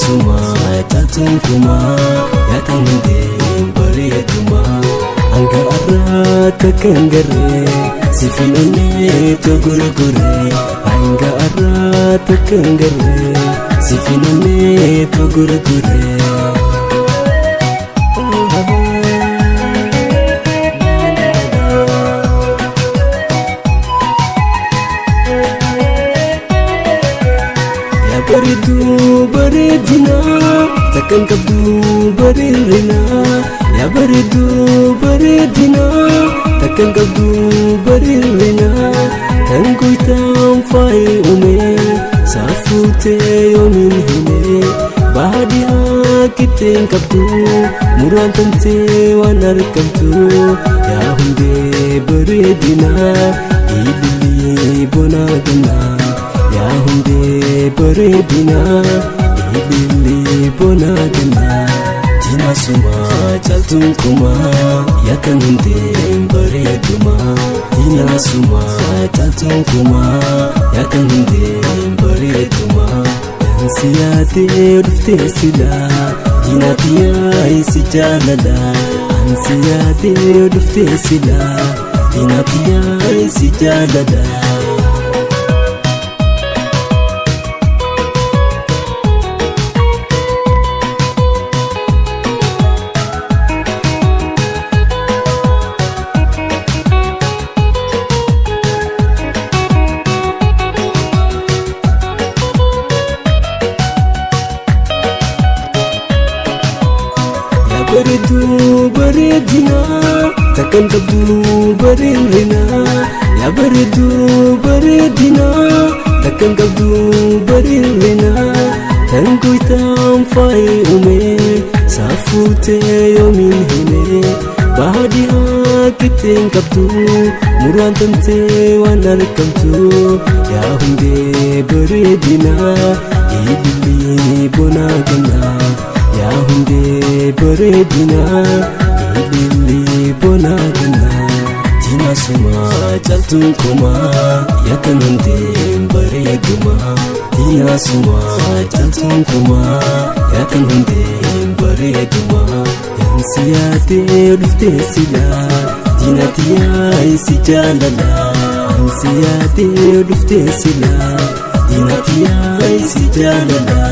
suma chatun kuma ya tangde bari duma anga arata kangare sifinone to gurgure anga arata kangare sifinone to gurgure baridu baridina takkan kabdu baririna ya baridu baridina takkan kabdu baririna kan kuitam fai ume safute yomin hine bahadia kiteng kabdu muran tante wanar kabdu ya hunde baridina ibili bonadina ya hunde baredina ibili bonadina tina suma chatun kuma ya kan hunde bareduma tina suma chatun kuma ya kan hunde bareduma ansiyate rufte sila tina tiya isi jalala ansiyate rufte sila tina tiya isi jalala baridu baridina takkan kabdu baririna ya baridu baridina takkan kabdu baririna tan kuitam fai ume safute yomin hine bahadia kiteng kabdu muran tante wanar kabdu ya hunde baridina ibili bonagana ya hunde baredina ibili bonadina tina suma chatun kuma ya kan hunde bareduma tina suma chatun kuma ya kan hunde bareduma ansiyate rufte sila tina tiya isi jalala ansiyate rufte sila tina tiya isi jalala